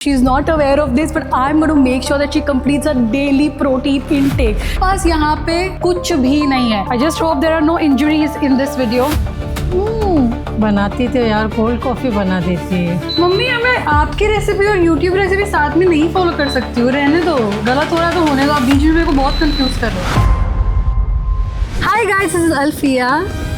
She is not aware of this, but I'm going to make sure that she completes her daily protein intake. बस यहाँ पे कुछ भी नहीं है. I just hope there are no injuries in this video. बनाती तो यार कोल्ड कॉफी बना देती है मम्मी. मैं आपकी रेसिपी और यूट्यूब रेसिपी साथ में नहीं फॉलो कर सकती हूँ. रहने दो, गलत हो रहा तो होने दो. आप बीच में मेरे को बहुत कंफ्यूज कर रहे हो. Hi guys, this is Alfia.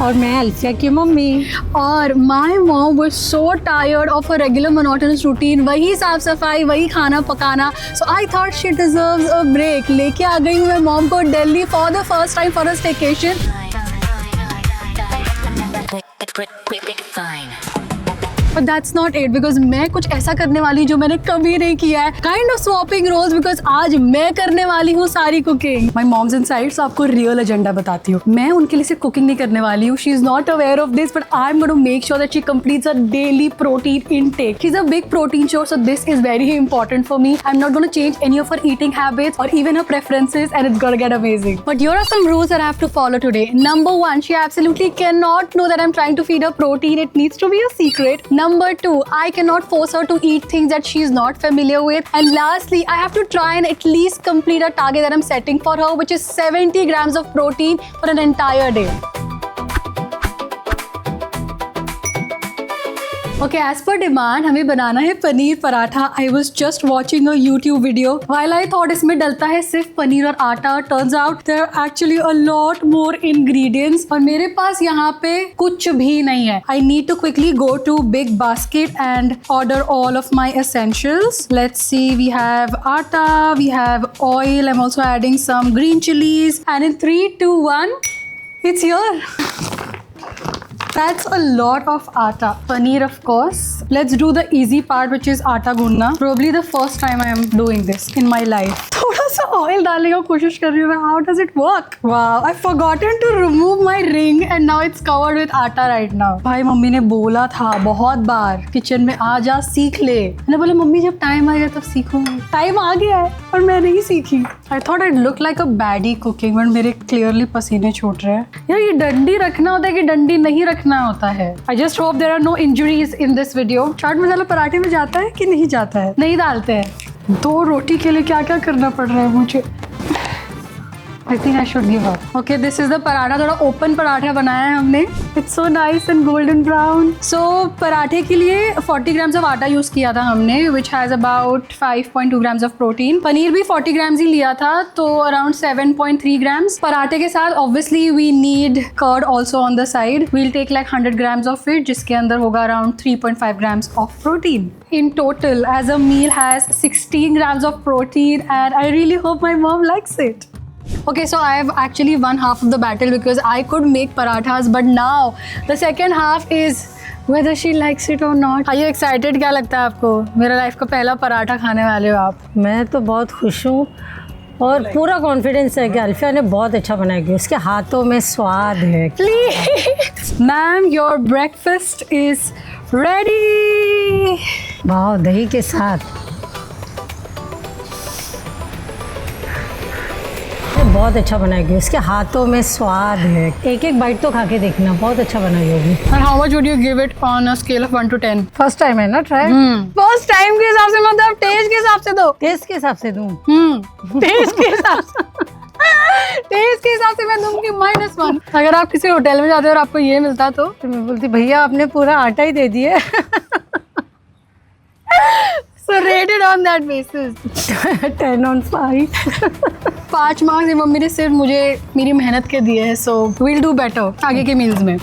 और मैं अल्फिया की मम्मी. और my mom was so tired of her regular monotonous routine. वही साफ सफाई, वही खाना पकाना. So I thought she deserves a break. लेके आ गई हूँ मैं मॉम को Delhi for the first time for a staycation. But that's not it, because मैं कुछ ऐसा करने वाली जो मैंने कभी नहीं किया है. Kind of swapping roles, because आज मैं करने वाली हूँ सारी cooking. My mom's inside, so आपको रियल एजेंडा बताती हूँ. मैं उनके लिए सिर्फ कुकिंग नहीं करने वाली हूँ. She is not aware of this, but I'm going to make sure that she completes her daily protein intake. She's a big protein show, so this is very important for me. I'm not going to change any of her eating habits or even her preferences, and it's going to get amazing. But here are some rules that I have to follow today. Number 1, she absolutely cannot know that I'm trying to feed her protein. It needs to be a secret. Number 2, I cannot force her to eat things that she's not familiar with. And lastly, I have to try and at least complete a target that I'm setting for her, which is 70 grams of protein for an entire day. Okay, as per demand, हमें बनाना है paneer paratha. I was just watching a YouTube video. While I thought इसमें डलता है सिर्फ पनीर और आटा, turns out there are actually a lot more ingredients. और मेरे पास यहाँ पे कुछ भी नहीं है. I need to quickly go to Big Basket and order all of my essentials. Let's see, we have atta, we have oil. I'm also adding some green chilies. And in 3, 2, 1, it's here. That's a lot of atta. Paneer, of course. Let's do the easy part, which is atta gundna. Probably the first time I am doing this in my life. थोड़ा सा oil डालने का कोशिश कर रही हूँ मैं. How does it work? Wow, I've forgotten to remove my ring and now it's covered with atta right now. भाई मम्मी ने बोला था बहुत बार किचन में आ जा, सीख ले. मैंने बोला मम्मी जब टाइम आएगा तब सीखूंगी. टाइम आ गया है और मैं नहीं सीखी. I thought I'd look like a baddie cooking, but मेरे clearly पसीने छूट रहे हैं. यार ये डंडी रखना होता है कि डंडी नहीं रखना होता है. I just hope there are no injuries in this video. Chaat masala पराठे में जाता है कि नहीं जाता है? नहीं डालते हैं. 2 रोटी के लिए क्या क्या करना पड़ रहा है मुझे. I think I should give up. Okay, this is the paratha. थोड़ा ओपन पराठा बनाया है हमने. It's so nice and golden brown. So पराठे के लिए 40 grams of आटा यूज़ किया था हमने, which has about 5.2 grams of protein. Paneer भी 40 grams ही लिया था, तो around 7.3 grams. पराठे के साथ obviously we need curd also on the side. We'll take like 100 grams of it, जिसके अंदर होगा around 3.5 grams of protein. In total, as a meal has 16 grams of protein, and I really hope my mom likes it. Okay, so I have actually won half of the battle because I could make parathas, but now the second half is whether she likes it or not. Are you excited? क्या लगता है आपको? मेरा life का पहला पराठा खाने वाले हो आप. मैं तो बहुत खुश हूँ और पूरा कॉन्फिडेंस है कि अल्फिया ने बहुत अच्छा बनाएगी. उसके हाथों में स्वाद है. Please, ma'am, your breakfast is ready. वाह, दही के साथ बहुत अच्छा बनाएगी. उसके हाथों में स्वाद है. एक एक बाइट तो खा के देखना, बहुत अच्छा बनाई होगी. And how much would you give it on a scale of 1 to 10? First time है ना ट्राई. फर्स्ट टाइम के हिसाब से मतलब टेस्ट के हिसाब से दो. टेस्ट के हिसाब से दूँ. टेस्ट के हिसाब से टेस्ट के हिसाब से मैं दूंगी -1. अगर आप किसी होटल में जाते हो और आपको ये मिलता तो मैं बोलती भैया आपने पूरा आटा ही दे दिया. So rated on that basis. 10 on 5. 5 marks ये मम्मी ने सिर्फ मुझे मेरी मेहनत के दिए हैं. So we'll do better आगे के मील्स में.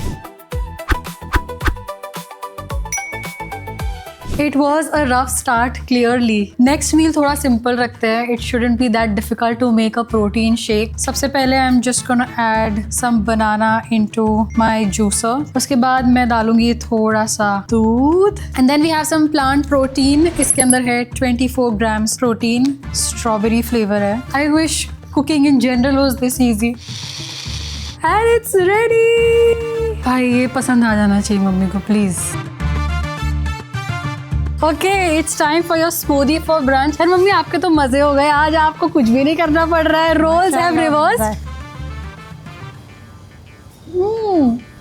It was a rough start, clearly. Next meal थोड़ा simple रखते हैं. It shouldn't be that difficult to make a protein shake. सबसे पहले I'm just gonna add some banana into my juicer. उसके बाद मैं डालूंगी थोड़ा सा दूध. And then we have some plant protein. इसके अंदर है 24 grams protein. Strawberry flavor है. I wish cooking in general was this easy. And it's ready. भाई ये पसंद आ जाना चाहिए मम्मी को, please. Okay, it's time for your smoothie for brunch. यार मम्मी आपके तो मजे हो गए. आज आपको कुछ भी नहीं करना पड़ रहा है. Roles have reversed.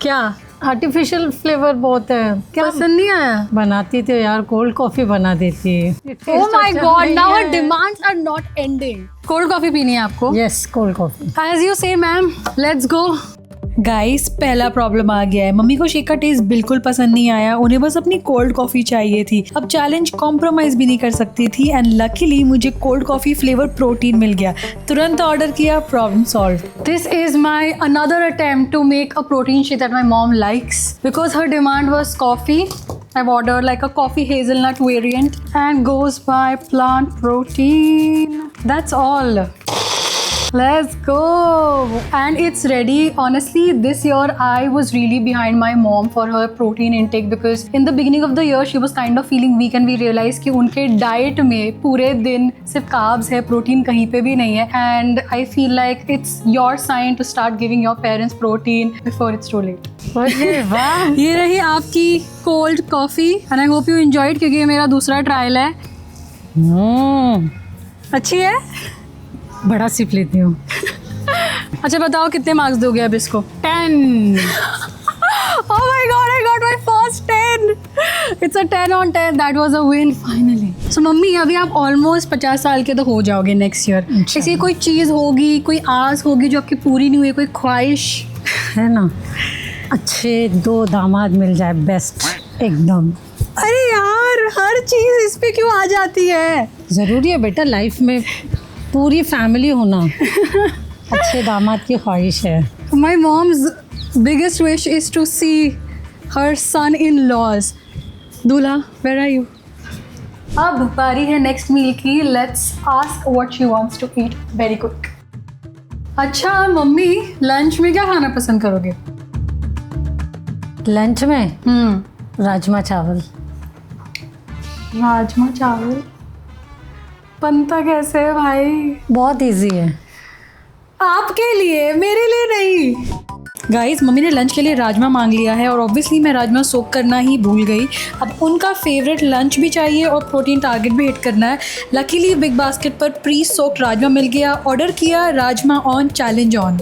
क्या आर्टिफिशियल फ्लेवर बहुत है। क्या पसंद नहीं आया? बनाती तो यार कोल्ड कॉफी बना देती। Oh my God! Now her demands are not ending. Cold coffee पीनी है आपको? Yes, cold coffee. As you say, ma'am. Let's go. Guys, पहला प्रॉब्लम आ गया है। मम्मी को शेक का टेस्ट बिल्कुल पसंद नहीं आया, उन्हें बस अपनी कोल्ड कॉफी चाहिए थी। अब चैलेंज कॉम्प्रोमाइज भी नहीं कर सकती थी एंड लकीली मुझे कोल्ड कॉफी फ्लेवर प्रोटीन मिल गया। तुरंत ऑर्डर किया, problem solve. This is my another attempt to make a protein shake that my mom likes because her demand was coffee. I've ordered like a coffee hazelnut variant and goes by plant protein. That's all. Let's go. And it's ready. Honestly, this year I was really behind my mom for her protein intake because in the beginning of the year she was kind of feeling weak and we realized कि उनके diet में पूरे दिन सिर्फ carbs है, protein कहीं पे भी नहीं है. And I feel like it's your sign to start giving your parents protein before it's too late. वाह, ये रही आपकी cold coffee and I hope you enjoyed क्योंकि ये मेरा दूसरा ट्रायल है। अच्छी है? बड़ा सिप लेती हूँ। अच्छा बताओ कितने मार्क्स दोगे अब इसको? 10. Oh my God, I got my first 10. It's a 10 on 10. That was a win finally. So mummy अभी आप ऑलमोस्ट 50 साल के तो हो जाओगे नेक्स्ट ईयर। ऐसी कोई चीज़ होगी, कोई आस होगी जो आपकी पूरी नहीं हुई, कोई ख्वाहिश है ना? अच्छे 2 दामाद मिल जाए, बेस्ट एकदम। अरे यार, हर चीज़ इस पे क्यों आ जाती है? ज़रूरी है बेटा, लाइफ में पूरी फैमिली होना। अच्छे दामाद की ख्वाहिश है। My mom's biggest wish is to see her son-in-laws. दूल्हा, where are you? अब बारी है नेक्स्ट मील की। Let's ask what she wants to eat very quick. अच्छा मम्मी, लंच में क्या खाना पसंद करोगे? लंच में राजमा चावल। राजमा चावल बनता कैसे है भाई? बहुत इजी है। आपके लिए, मेरे लिए नहीं। गाइस, मम्मी ने लंच के लिए राजमा मांग लिया है और ऑब्वियसली मैं राजमा सोक करना ही भूल गई। अब उनका फेवरेट लंच भी चाहिए और प्रोटीन टारगेट भी हिट करना है। लकीली बिग बास्केट पर प्री सोक्ड राजमा मिल गया। ऑर्डर किया, rajma on, challenge on.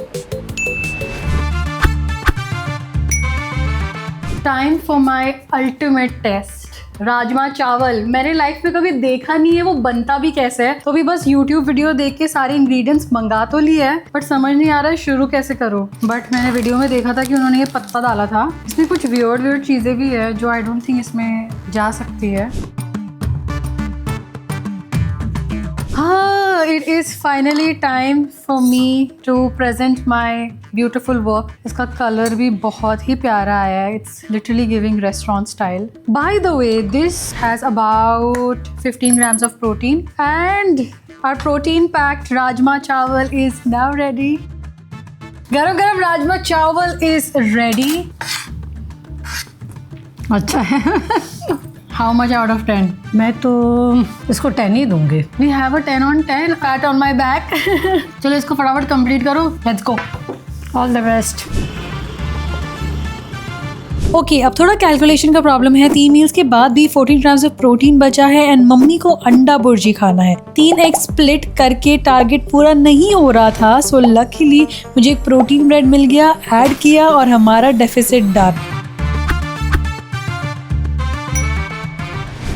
Time for my ultimate taste. Rajma चावल मैंने लाइफ में कभी देखा नहीं है, वो बनता भी कैसे है। तो भी बस YouTube वीडियो देख के सारे इंग्रेडिएंट्स मंगा तो लिया है बट समझ नहीं आ रहा है शुरू कैसे करूँ। बट मैंने वीडियो में देखा था कि उन्होंने ये पत्ता डाला था। इसमें कुछ वियर्ड चीज़ें भी है जो आई डोंट थिंक इसमें जा सकती है। हाँ, it is finally time for me to present my beautiful work. इसका कलर भी बहुत ही प्यारा आया है। It's literally giving restaurant style. By the way, this has about 15 grams of protein and our protein packed rajma chawal is now ready. गरम गरम राजमा चावल is ready. अच्छा है। How much out of 10? मैं तो इसको 10 ही दूंगी। We have a 10 on 10. Pat on my back. चलो इसको फटाफट कंप्लीट करो। Let's go. All the best. Okay, अब थोड़ा कैलकुलेशन का प्रॉब्लम है। 3 मील्स के बाद भी 14 ग्राम्स ऑफ प्रोटीन बचा है एंड मम्मी को अंडा बुर्जी खाना है। 3 एग स्प्लिट करके टारगेट पूरा नहीं हो रहा था, सो लकीली मुझे एक प्रोटीन ब्रेड मिल गया, ऐड किया और हमारा डेफिसिट डन।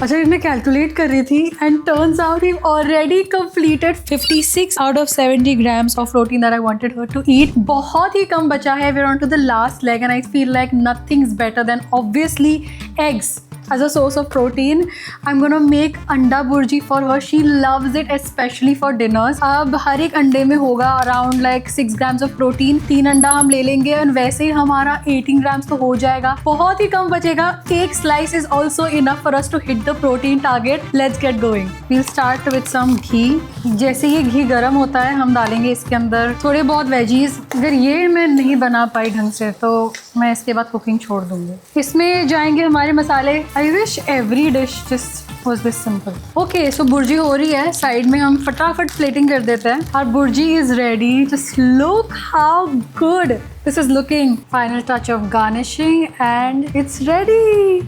अच्छा, मैं कैलकुलेट कर रही थी and turns out he already completed 56 out of 70 grams of protein that I wanted her to eat. बहुत ही कम बचा है। We are on to the last leg and I feel like nothing is better than obviously eggs as a source of protein. I'm gonna make अंडा bhurji for her. She loves it especially for dinners. अब हर एक अंडे में होगा around like 6 grams of protein. 3 अंडा हम ले लेंगे और वैसे ही हमारा 18 grams तो हो जाएगा। बहुत ही कम बचेगा। एक slice is also enough for us to hit the protein target. Let's get going. We'll start with some ghee. जैसे ये घी गर्म होता है हम डालेंगे इसके अंदर थोड़े बहुत वेजीज। अगर ये मैं नहीं बना पाई ढंग से तो मैं इसके बाद कुकिंग छोड़ दूंगी। इसमें जाएंगे हमारे मसाले। I wish every dish just was this simple. Okay, so bhurji हो रही है। साइड में हम फटाफट प्लेटिंग कर देते हैं। और bhurji is ready. Just look how good this is looking. Final touch of garnishing and it's ready.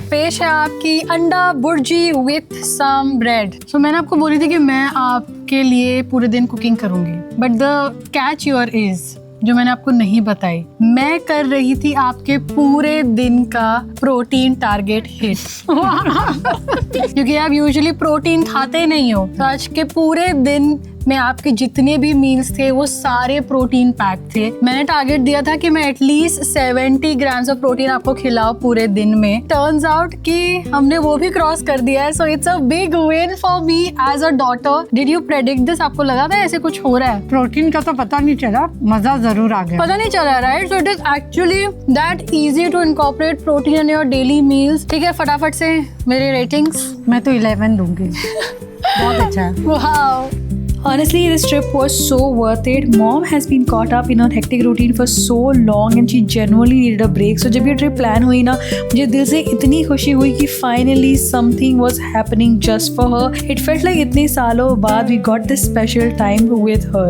पेश है आपकी अंडा बुर्जी विथ सम ब्रेड। सो मैंने आपको बोली थी कि मैं आपके लिए पूरे दिन कुकिंग करूंगी but the catch here is जो मैंने आपको नहीं बताई। मैं कर रही थी आपके पूरे दिन का प्रोटीन टारगेट हिट क्योंकि आप यूजुअली प्रोटीन खाते नहीं हो, तो आज के पूरे दिन में आपके जितने भी मील्स थे वो सारे प्रोटीन पैक थे। मैंने टारगेट दिया था कि मैं एटलीस्ट 70 ग्राम्स ऑफ प्रोटीन आपको खिलाऊं पूरे दिन में। टर्न्स आउट कि हमने वो भी क्रॉस कर दिया है। So it's a big win for me as a daughter. Did you predict this? आपको लगा था ऐसे कुछ हो रहा है? प्रोटीन का तो पता नहीं चला, मजा जरूर आ गया। पता नहीं चला, right? So it is actually that easy to incorporate protein in your daily meals. ठीक है, फटाफट से मेरी रेटिंग्स। मैं तो 11 दूंगी। बहुत अच्छा है। Wow. Honestly, this trip was so worth it. Mom has been caught up in her hectic routine for so long and she genuinely needed a break. So जब ये ट्रिप प्लान हुई ना, मुझे दिल से इतनी खुशी हुई कि finally something was happening just for her. It felt like इतने सालों बाद we got this special time with her.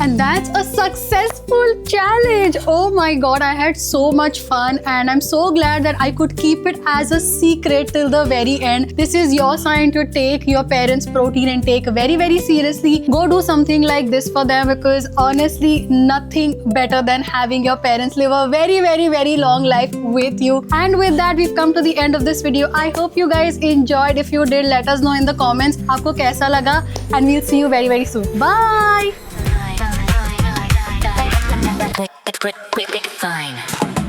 And that's a successful challenge. Oh my god, I had so much fun and I'm so glad that I could keep it as a secret till the very end. This is your sign to take your parents' protein intake very, very seriously. Go do something like this for them because honestly, nothing better than having your parents live a very, very, very long life with you. And with that, we've come to the end of this video. I hope you guys enjoyed. If you did, let us know in the comments. आपको कैसा लगा? And we'll see you very, very soon. Bye. Quick, fine.